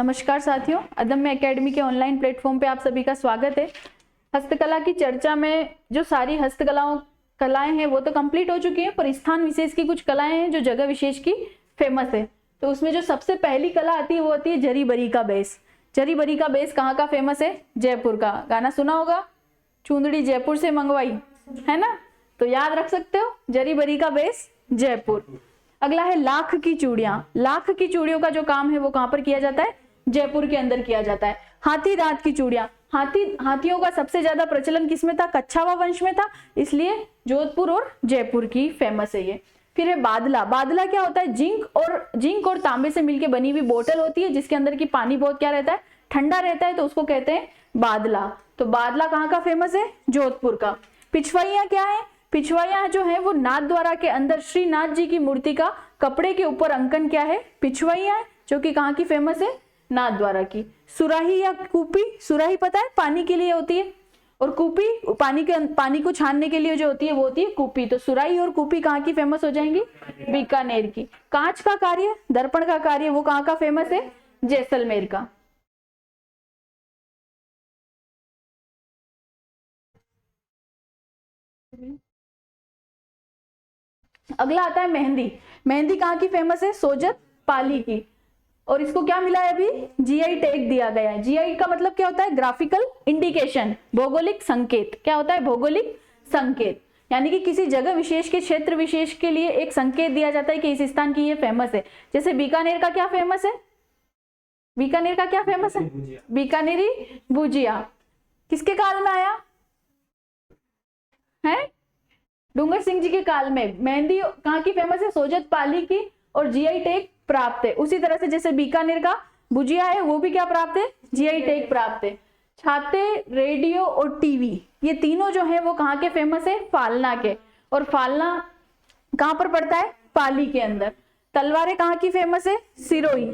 नमस्कार साथियों, अदम्य एकेडमी के ऑनलाइन प्लेटफॉर्म पे आप सभी का स्वागत है। हस्तकला की चर्चा में जो सारी कलाएं हैं वो तो कंप्लीट हो चुकी हैं, पर स्थान विशेष की कुछ कलाएं हैं जो जगह विशेष की फेमस है। तो उसमें जो सबसे पहली कला आती है वो होती है जरी बरी का बेस। जरी बरी का बेस कहाँ का फेमस है? जयपुर का। गाना सुना होगा, चूंदड़ी जयपुर से मंगवाई, है ना? तो याद रख सकते हो, जरी बरी का बेस जयपुर। अगला है लाख की चूड़ियां। लाख की चूड़ियों का जो काम है वो कहां पर किया जाता है? जयपुर के अंदर किया जाता है। हाथी दांत की चूड़ियां। हाथियों का सबसे ज्यादा प्रचलन किसमें था? कच्छावा वंश में था, इसलिए जोधपुर और जयपुर की फेमस है ये। फिर है बादला। बादला क्या होता है? जिंक और तांबे से मिलकर बनी हुई बोतल होती है जिसके अंदर की पानी बहुत क्या रहता है? ठंडा रहता है, तो उसको कहते हैं बादला। तो बादला कहाँ का फेमस है? जोधपुर का। पिछवाइयां क्या है? पिछवाइयां जो है वो नाथद्वारा के अंदर श्री नाथ जी की मूर्ति का कपड़े के ऊपर अंकन क्या है? पिछवाइयां है, जो कि कहाँ की फेमस है? नाथद्वारा की। सुराही या कूपी। सुराही पता है पानी के लिए होती है, और कूपी पानी को छानने के लिए जो होती है वो होती है कूपी। तो सुराही और कूपी कहाँ की फेमस हो जाएंगी? बीकानेर की। कांच का कार्य, दर्पण का कार्य, वो कहाँ का फेमस है? जैसलमेर का। अगला आता है मेहंदी। मेहंदी कहाँ की फेमस है? सोजत पाली की। और इसको क्या मिला है? अभी जीआई टैग दिया गया है। जीआई का मतलब क्या होता है? ग्राफिकल इंडिकेशन, भौगोलिक संकेत। क्या होता है? भौगोलिक संकेत। यानी कि किसी जगह विशेष के क्षेत्र विशेष के लिए एक संकेत दिया जाता है कि इस स्थान की ये फेमस है। जैसे बीकानेर का क्या फेमस है? बीकानेर का क्या फेमस है? बीकानेरी भुजिया। किसके काल में आया है? डूंगर सिंह जी के काल में। मेहंदी कहाँ की फेमस है? सोजत पाली की, और जीआई टैग प्राप्त है। उसी तरह से जैसे बीकानेर का भुजिया है वो भी क्या प्राप्त है? जीआई टैग प्राप्त है। छाते, रेडियो और टीवी, ये तीनों जो है वो कहाँ के फेमस है? फालना के। और फालना कहाँ पर पड़ता है? पाली के अंदर। तलवारें कहाँ की फेमस है? सिरोही।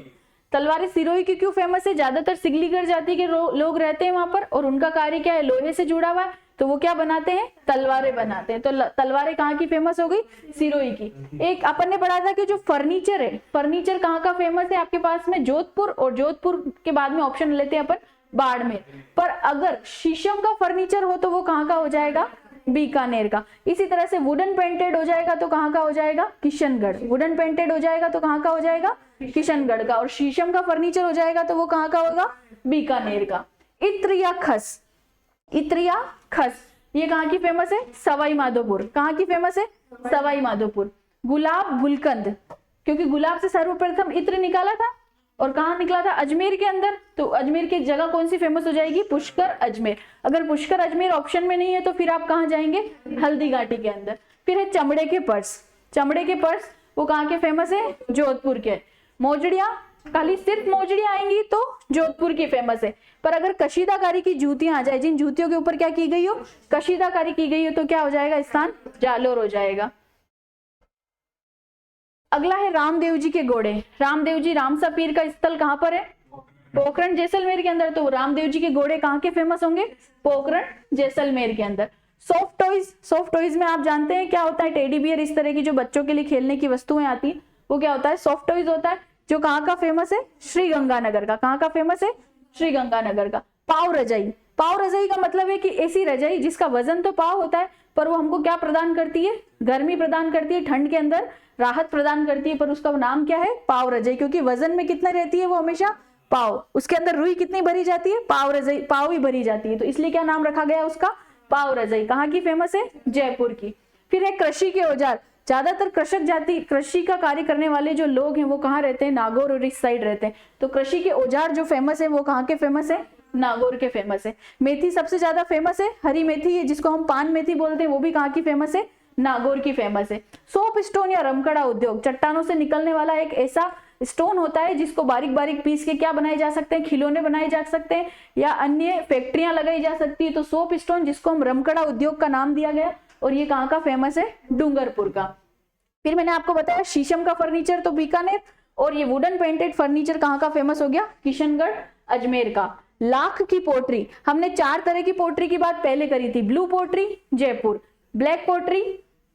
तलवारें सिरोही की क्यों फेमस है? ज्यादातर सिगलीगढ़ जाति के लोग रहते हैं वहां पर, और उनका कार्य क्या है? लोहे से जुड़ा हुआ है, तो वो क्या बनाते हैं? तलवारें बनाते हैं। तो तलवारें कहाँ की फेमस हो गई? सिरोही की। एक अपन ने पढ़ा था कि जो फर्नीचर है, फर्नीचर कहाँ का फेमस है आपके पास में? जोधपुर, और जोधपुर के बाद में ऑप्शन लेते हैं अपन बाड़मेर। पर अगर शीशम का फर्नीचर हो तो वो कहाँ का हो जाएगा? बीकानेर का। इसी तरह से वुडन पेंटेड हो जाएगा तो कहाँ का हो जाएगा? किशनगढ़। वुडन पेंटेड हो जाएगा तो कहाँ का हो जाएगा? किशनगढ़ का। और शीशम का फर्नीचर हो जाएगा तो वो कहाँ का होगा? बीकानेर का। इत्र या खस। इत्र या खस, ये कहाँ की फेमस है? सवाई माधोपुर। कहाँ की फेमस है? सवाई माधोपुर। गुलाब गुलकंद, क्योंकि गुलाब से सर्वप्रथम इत्र निकाला था, और कहाँ निकला था? अजमेर के अंदर। तो अजमेर की जगह कौन सी फेमस हो जाएगी? पुष्कर अजमेर। अगर पुष्कर अजमेर ऑप्शन में नहीं है तो फिर आप कहाँ जाएंगे? हल्दी घाटी के अंदर। फिर है चमड़े के पर्स। चमड़े के पर्स वो कहाँ के फेमस है? जोधपुर के। मोजड़िया, खाली सिर्फ मोजड़ियां आएंगी तो जोधपुर की फेमस है। पर अगर कशीदाकारी की जूतियां आ जाए, जिन जूतियों के ऊपर क्या की गई हो? कशीदाकारी की गई हो, तो क्या हो जाएगा? स्थान जालोर हो जाएगा। अगला है रामदेव जी के घोड़े। रामदेव जी, रामसा पीर का स्थल कहां पर है? पोखरण जैसलमेर के अंदर। तो रामदेव जी के घोड़े कहाँ के फेमस होंगे? पोखरण जैसलमेर के अंदर। Soft toys. सॉफ्ट टॉयज में आप जानते हैं क्या होता है? टेडी बियर, इस तरह की जो बच्चों के लिए खेलने की वस्तुएं आती है, वो क्या होता है? सॉफ्ट टॉयज होता है, जो कहाँ का फेमस है? श्री गंगानगर का। कहाँ का फेमस है? श्री गंगानगर का। पाव रजाई। पाव रजाई का मतलब है कि ऐसी रजाई जिसका वजन तो पाव होता है, पर वो हमको क्या प्रदान करती है? गर्मी प्रदान करती है, ठंड के अंदर राहत प्रदान करती है, पर उसका नाम क्या है? पाव रजाई। क्योंकि वजन में कितना रहती है वो? हमेशा पाव। उसके अंदर रुई कितनी भरी जाती है? पाव रजाई, पाव ही भरी जाती है, तो इसलिए क्या नाम रखा गया उसका? पाव रजाई। कहाँ की फेमस है? जयपुर की। फिर है कृषि के औजार। ज्यादातर कृषक जाति, कृषि का कार्य करने वाले जो लोग हैं वो कहाँ रहते हैं? नागौर और इस साइड रहते हैं। तो कृषि के औजार जो फेमस है वो कहाँ के फेमस है? नागौर के फेमस है। मेथी सबसे ज्यादा फेमस है, हरी मेथी है जिसको हम पान मेथी बोलते हैं, वो भी कहाँ की फेमस है? नागौर की फेमस है। सोप स्टोन या रमकड़ा उद्योग, चट्टानों से निकलने वाला एक ऐसा स्टोन होता है जिसको बारीक बारीक पीस के क्या बनाए जा सकते हैं? खिलौने बनाए जा सकते हैं, या अन्य फैक्ट्रियां लगाई जा सकती है। तो सोप स्टोन, जिसको हम रमकड़ा उद्योग का नाम दिया गया, और ये कहाँ का फेमस है? डूंगरपुर का। फिर मैंने आपको बताया शीशम का फर्नीचर तो बीकानेर, और ये वुडन पेंटेड फर्नीचर कहाँ का फेमस हो गया? किशनगढ़ अजमेर का। लाख की पोट्री, हमने 4 तरह की पोट्री की बात पहले करी थी। Blue pottery Jaipur, black pottery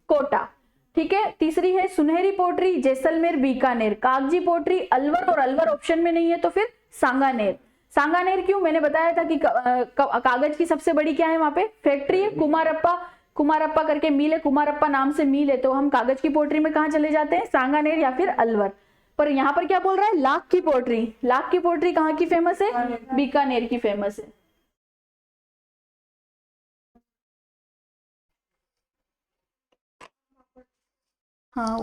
Kota, ठीक है। तीसरी है सुनहरी पोट्री जैसलमेर बीकानेर, कागजी पोट्री अलवर, और अलवर ऑप्शन में नहीं है तो फिर सांगानेर। सांगानेर क्यों, मैंने बताया था कि कागज की सबसे बड़ी क्या है वहां पे फैक्ट्री है, कुमारप्पा, कुमारप्पा करके मिल है, कुमारप्पा नाम से मिल है, तो हम कागज की पोट्री में कहाँ चले जाते हैं, सांगानेर या फिर अलवर। पर यहाँ पर क्या बोल रहा है, लाख की पोट्री, लाख की पोट्री कहाँ की फेमस है, बीकानेर की फेमस है। हाँ